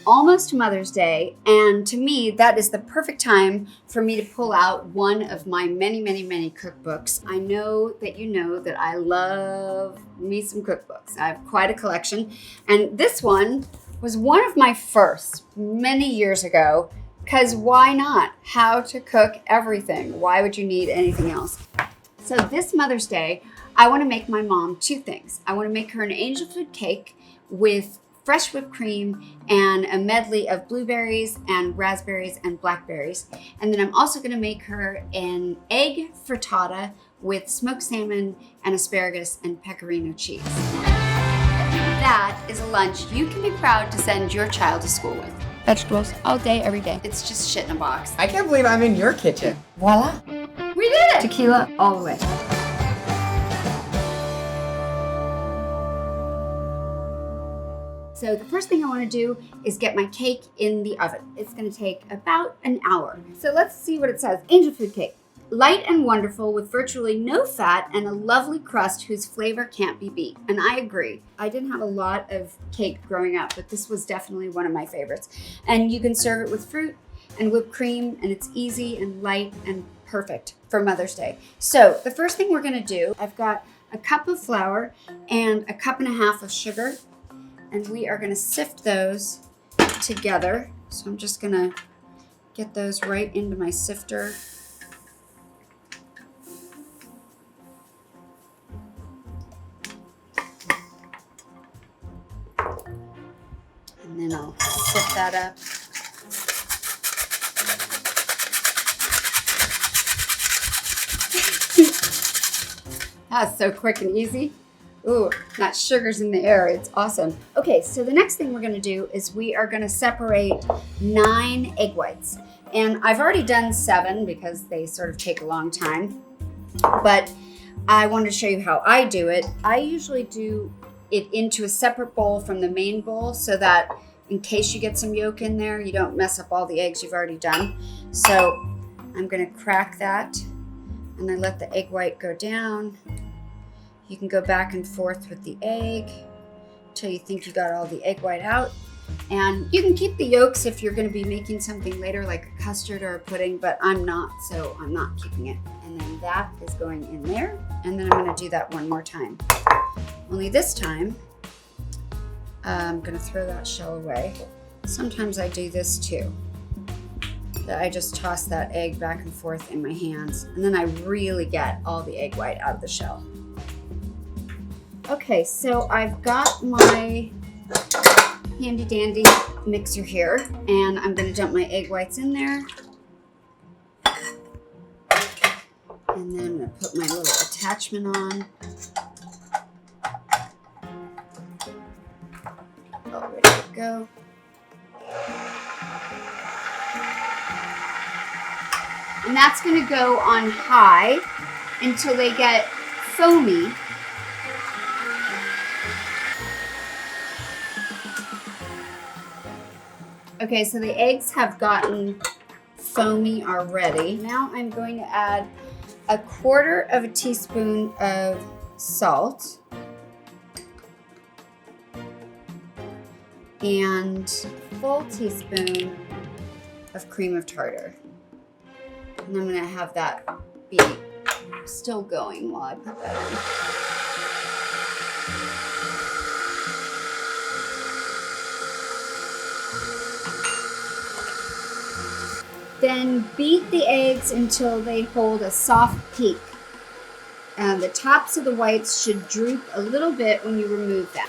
almost Mother's Day, and to me, that is the perfect time for me to pull out one of my many, many, many cookbooks. I know that I love me some cookbooks. I have quite a collection, and this one was one of my first many years ago, because why not? How to cook everything. Why would you need anything else? So this Mother's Day, I want to make my mom two things. I want to make her an angel food cake with fresh whipped cream and a medley of blueberries and raspberries and blackberries. And then I'm also going to make her an egg frittata with smoked salmon and asparagus and pecorino cheese. That is a lunch you can be proud to send your child to school with. Vegetables all day, every day. It's just shit in a box. I can't believe I'm in your kitchen. Voila. We did it! Tequila all the way. So the first thing I want to do is get my cake in the oven. It's going to take about an hour. So let's see what it says. Angel food cake. Light and wonderful with virtually no fat and a lovely crust whose flavor can't be beat. And I agree. I didn't have a lot of cake growing up, but this was definitely one of my favorites. And you can serve it with fruit and whipped cream, and it's easy and light and perfect for Mother's Day. So the first thing we're going to do, I've got a cup of flour and a cup and a half of sugar. And we are going to sift those together. So I'm just going to get those right into my sifter. And then I'll sift that up. That's so quick and easy. Ooh, that sugar's in the air. It's awesome. Okay, so the next thing we're going to do is we are going to separate 9 egg whites. And I've already done 7 because they sort of take a long time. But I wanted to show you how I do it. I usually do it into a separate bowl from the main bowl so that in case you get some yolk in there, you don't mess up all the eggs you've already done. So I'm going to crack that and I let the egg white go down. You can go back and forth with the egg until you think you got all the egg white out. And you can keep the yolks if you're going to be making something later like a custard or a pudding, but I'm not, so I'm not keeping it. And then that is going in there. And then I'm going to do that one more time. Only this time, I'm going to throw that shell away. Sometimes I do this too. That I just toss that egg back and forth in my hands. And then I really get all the egg white out of the shell. Okay, so I've got my handy dandy mixer here, and I'm gonna dump my egg whites in there. And then I'm gonna put my little attachment on. All ready to go. And that's gonna go on high until they get foamy. Okay, so the eggs have gotten foamy already. Now I'm going to add 1/4 teaspoon of salt and a full teaspoon of cream of tartar. And I'm gonna have that be still going while I put that in. Then beat the eggs until they hold a soft peak. And the tops of the whites should droop a little bit when you remove them.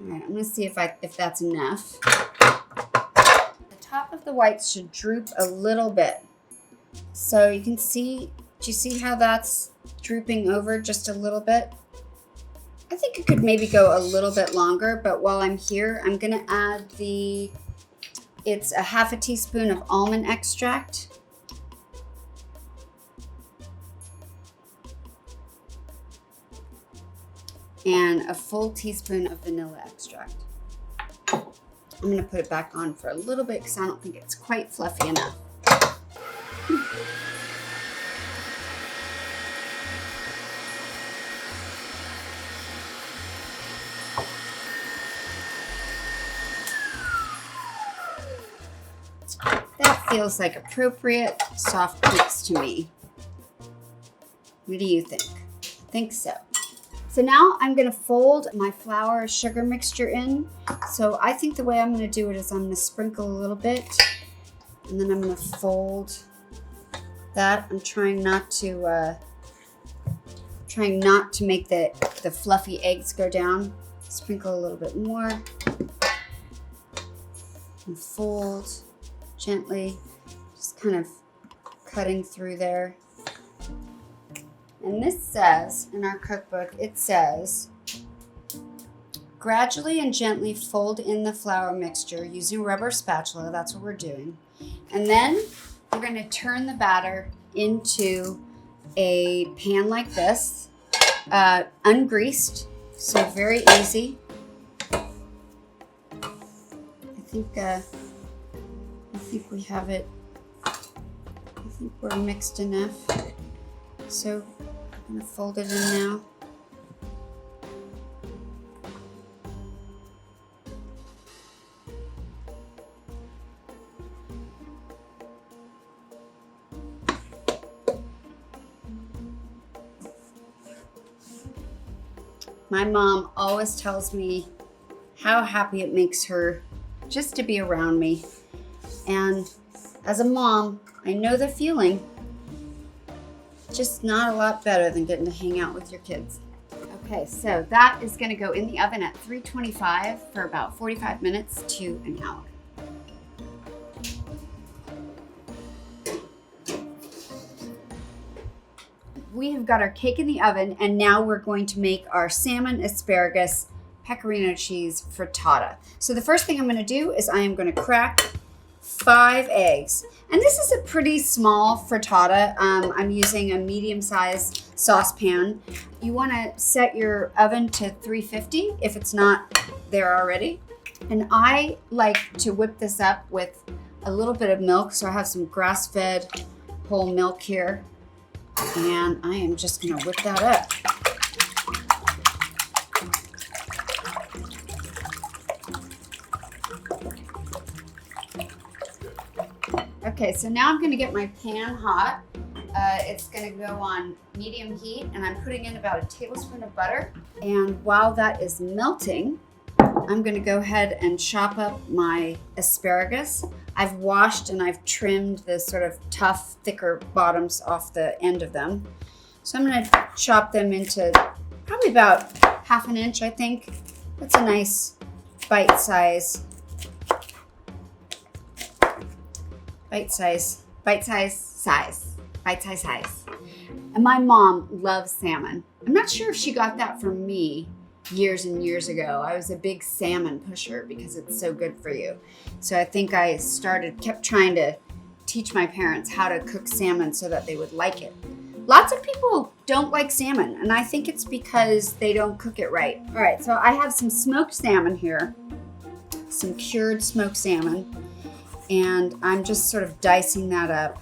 All right, I'm gonna see if that's enough. The top of the whites should droop a little bit. So you can see, do you see how that's drooping over just a little bit? I think it could maybe go a little bit longer, but while I'm here, I'm gonna add it's 1/2 teaspoon of almond extract. And a full teaspoon of vanilla extract. I'm gonna put it back on for a little bit because I don't think it's quite fluffy enough. That feels like appropriate soft peaks to me. What do you think? I think so. So now I'm gonna fold my flour sugar mixture in. So I think the way I'm gonna do it is I'm gonna sprinkle a little bit and then I'm gonna fold that. I'm trying not to make the fluffy eggs go down. Sprinkle a little bit more and fold gently, just kind of cutting through there. And this says, in our cookbook, it says, gradually and gently fold in the flour mixture using a rubber spatula. That's what we're doing. And then we're going to turn the batter into a pan like this, ungreased, so very easy. I think we have it. I think we're mixed enough. So I'm gonna fold it in now. My mom always tells me how happy it makes her just to be around me. And as a mom, I know the feeling. Just not a lot better than getting to hang out with your kids. Okay, so that is gonna go in the oven at 325 for about 45 minutes to an hour. We have got our cake in the oven, and now we're going to make our salmon, asparagus, pecorino cheese frittata. So the first thing I'm gonna do is I am gonna crack 5 eggs. And this is a pretty small frittata. I'm using a medium-sized saucepan. You wanna set your oven to 350 if it's not there already. And I like to whip this up with a little bit of milk. So I have some grass-fed whole milk here. And I am just gonna whip that up. Okay, so now I'm gonna get my pan hot. It's gonna go on medium heat, and I'm putting in about a tablespoon of butter. And while that is melting, I'm gonna go ahead and chop up my asparagus. I've washed and I've trimmed the sort of tough, thicker bottoms off the end of them. So I'm gonna chop them into probably about 1/2 inch, I think. That's a nice bite-size size. And my mom loves salmon. I'm not sure if she got that from me years and years ago. I was a big salmon pusher because it's so good for you. So I think I kept trying to teach my parents how to cook salmon so that they would like it. Lots of people don't like salmon, and I think it's because they don't cook it right. All right, so I have some smoked salmon here, some cured smoked salmon, and I'm just sort of dicing that up.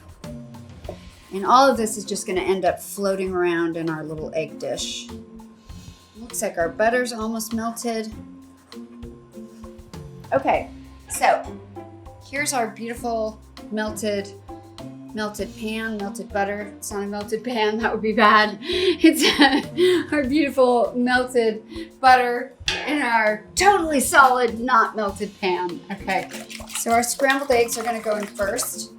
And all of this is just gonna end up floating around in our little egg dish. Looks like our butter's almost melted. Okay, so here's our beautiful melted butter. It's not a melted pan, that would be bad. It's our beautiful melted butter in our totally solid, not melted pan. Okay, so our scrambled eggs are gonna go in first.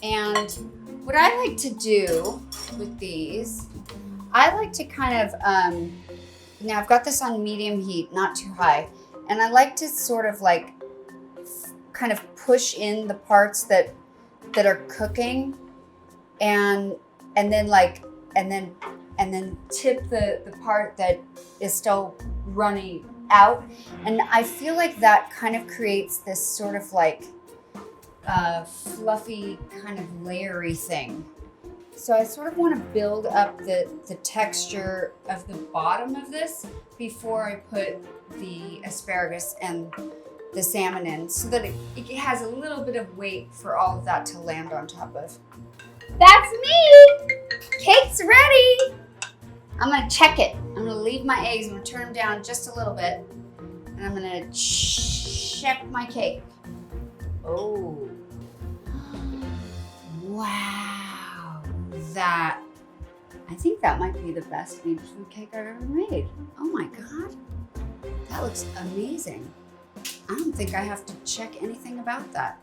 And what I like to do with these, I like to kind of, now I've got this on medium heat, not too high, and I like to sort of like kind of push in the parts that are cooking, and then tip the part that is still runny out. And I feel like that kind of creates this sort of like fluffy kind of layery thing. So I sort of want to build up the texture of the bottom of this before I put the asparagus and the salmon in, so that it has a little bit of weight for all of that to land on top of. That's me! Cake's ready! I'm gonna check it. I'm gonna leave my eggs, I'm gonna turn them down just a little bit, and I'm gonna check my cake. Oh. Wow. I think that might be the best beef food cake I've ever made. Oh my God. That looks amazing. I don't think I have to check anything about that.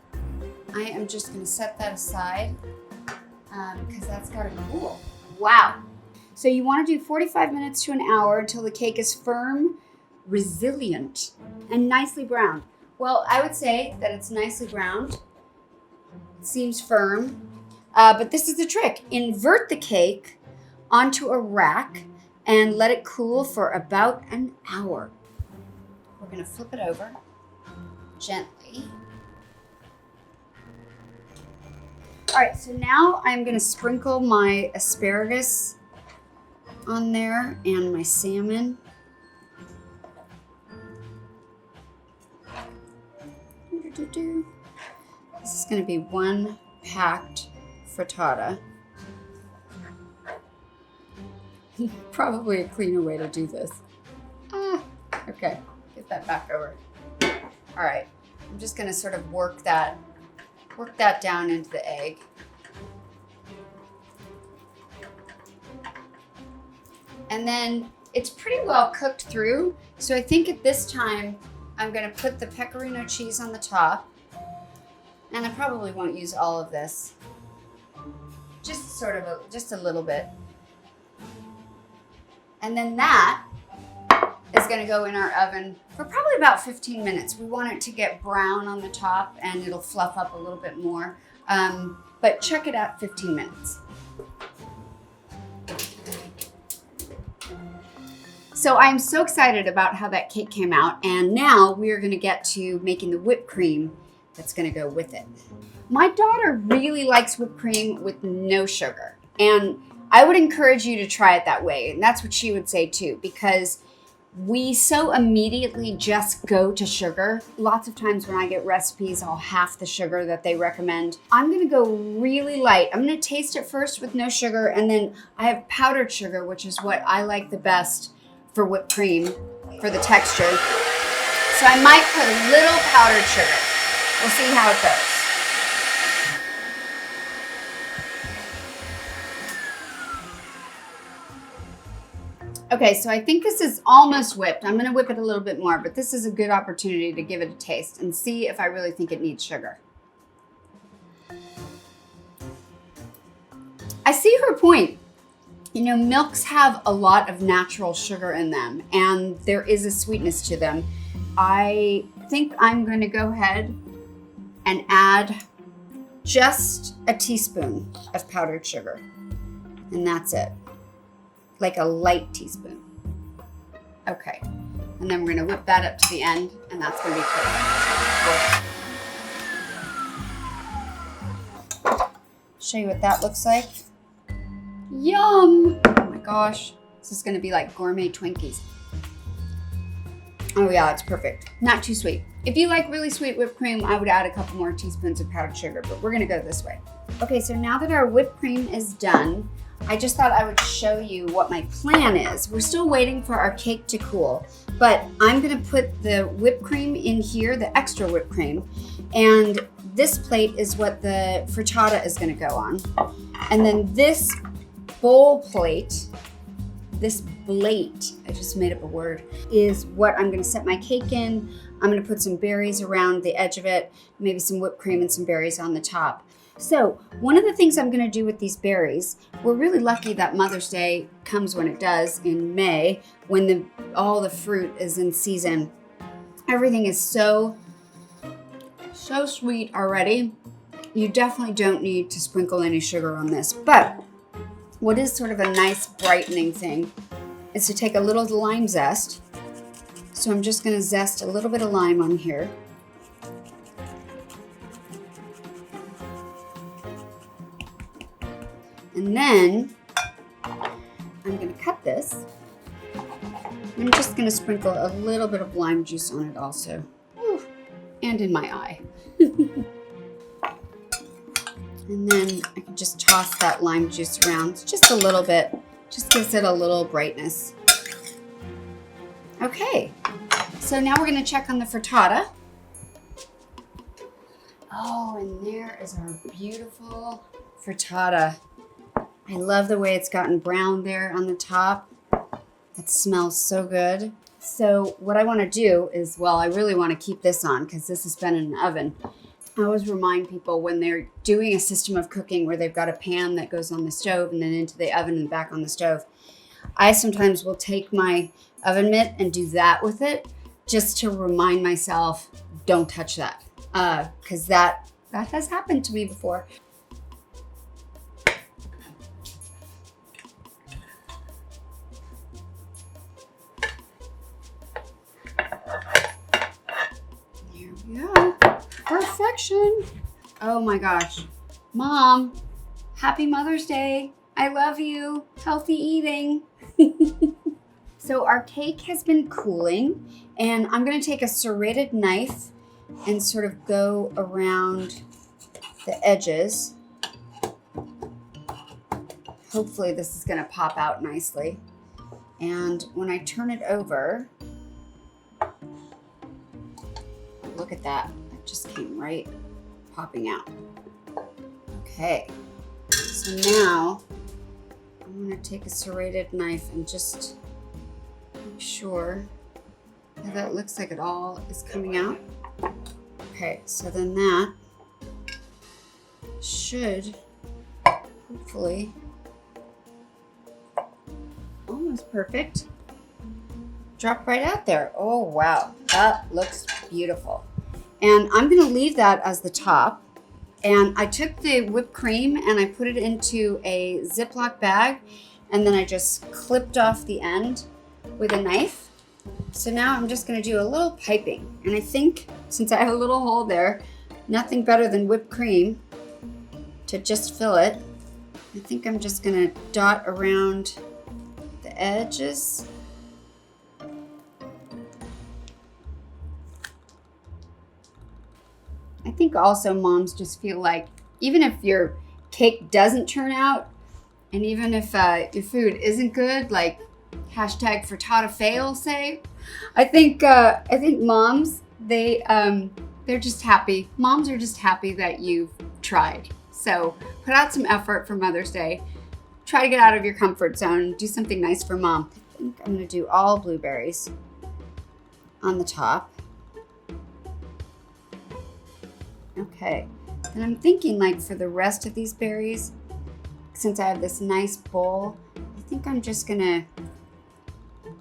I am just gonna set that aside because that's gotta cool. Wow. So you wanna do 45 minutes to an hour until the cake is firm, resilient, and nicely browned. Well, I would say that it's nicely browned. It seems firm, but this is the trick. Invert the cake onto a rack and let it cool for about an hour. We're gonna flip it over gently. All right, so now I'm gonna sprinkle my asparagus on there and my salmon. This is gonna be one packed frittata. Probably a cleaner way to do this. Okay, get that back over. All right, I'm just gonna sort of work that down into the egg. And then it's pretty well cooked through. So I think at this time, I'm gonna put the Pecorino cheese on the top. And I probably won't use all of this. Just sort of just a little bit. And then that is gonna go in our oven for probably about 15 minutes. We want it to get brown on the top and it'll fluff up a little bit more. But check it out, 15 minutes. So I'm so excited about how that cake came out, and now we are gonna get to making the whipped cream that's gonna go with it. My daughter really likes whipped cream with no sugar, and I would encourage you to try it that way, and that's what she would say too, because we so immediately just go to sugar. Lots of times when I get recipes, I'll half the sugar that they recommend. I'm gonna go really light. I'm gonna taste it first with no sugar, and then I have powdered sugar, which is what I like the best for whipped cream, for the texture. So I might put a little powdered sugar. We'll see how it goes. Okay, so I think this is almost whipped. I'm gonna whip it a little bit more, but this is a good opportunity to give it a taste and see if I really think it needs sugar. I see her point. You know, milks have a lot of natural sugar in them, and there is a sweetness to them. I think I'm going to go ahead and add just a teaspoon of powdered sugar, and that's it, like a light teaspoon. Okay, and then we're going to whip that up to the end, and that's going to be perfect. Show you what that looks like. Yum! Oh my gosh, this is gonna be like gourmet Twinkies. Oh yeah, it's perfect. Not too sweet. If you like really sweet whipped cream, I would add a couple more teaspoons of powdered sugar, but we're gonna go this way. Okay, so now that our whipped cream is done, I just thought I would show you what my plan is. We're still waiting for our cake to cool, but I'm gonna put the whipped cream in here, the extra whipped cream, and this plate is what the frittata is gonna go on. And then this bowl plate, this plate, I just made up a word, is what I'm gonna set my cake in. I'm gonna put some berries around the edge of it, maybe some whipped cream and some berries on the top. So one of the things I'm gonna do with these berries, we're really lucky that Mother's Day comes when it does in May, when all the fruit is in season. Everything is so sweet already. You definitely don't need to sprinkle any sugar on this, but what is sort of a nice brightening thing is to take a little lime zest. So I'm just gonna zest a little bit of lime on here. And And then I'm gonna cut this. I'm just gonna sprinkle a little bit of lime juice on it also. Ooh, and in my eye. And then I can just toss that lime juice around just a little bit. Just gives it a little brightness. Okay, so now we're gonna check on the frittata. Oh, and there is our beautiful frittata. I love the way it's gotten brown there on the top. That smells so good. So what I want to do is, well, I really want to keep this on because this has been in an oven. I always remind people when they're doing a system of cooking where they've got a pan that goes on the stove and then into the oven and back on the stove. I sometimes will take my oven mitt and do that with it just to remind myself, don't touch that. Because that has happened to me before. Here we go. Perfection. Oh my gosh. Mom, happy Mother's Day. I love you. Healthy eating. So our cake has been cooling, and I'm going to take a serrated knife and sort of go around the edges. Hopefully this is going to pop out nicely. And when I turn it over, look at that. It just came right popping out. Okay, so now I'm going to take a serrated knife and just make sure that looks like it all is coming out. Okay, so then that should hopefully almost perfect. Drop right out there. Oh wow, that looks beautiful. And I'm gonna leave that as the top. And I took the whipped cream and I put it into a Ziploc bag, and then I just clipped off the end with a knife. So now I'm just gonna do a little piping. And I think since I have a little hole there, nothing better than whipped cream to just fill it. I think I'm just gonna dot around the edges. I think also moms just feel like even if your cake doesn't turn out, and even if your food isn't good, like hashtag frittata fail, say, I think moms, they're just happy. Moms are just happy that you've tried. So put out some effort for Mother's Day. Try to get out of your comfort zone. Do something nice for mom. I think I'm gonna do all blueberries on the top. Okay, and I'm thinking like for the rest of these berries, since I have this nice bowl, I think I'm just gonna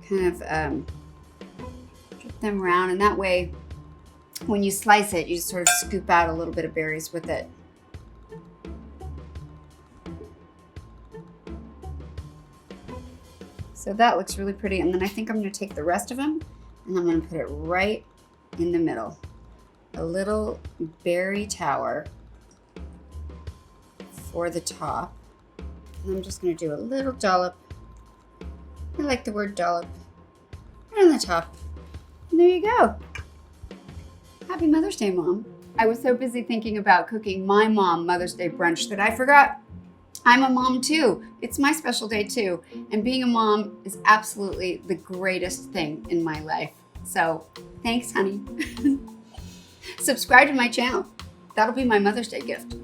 kind of drip them around, and that way when you slice it, you just sort of scoop out a little bit of berries with it. So that looks really pretty, and then I think I'm gonna take the rest of them and I'm gonna put it right in the middle. A little berry tower for the top. And I'm just gonna do a little dollop. I like the word dollop. Right on the top. And there you go. Happy Mother's Day, Mom. I was so busy thinking about cooking my mom Mother's Day brunch that I forgot I'm a mom too. It's my special day too. And being a mom is absolutely the greatest thing in my life. So thanks, honey. Subscribe to my channel. That'll be my Mother's Day gift.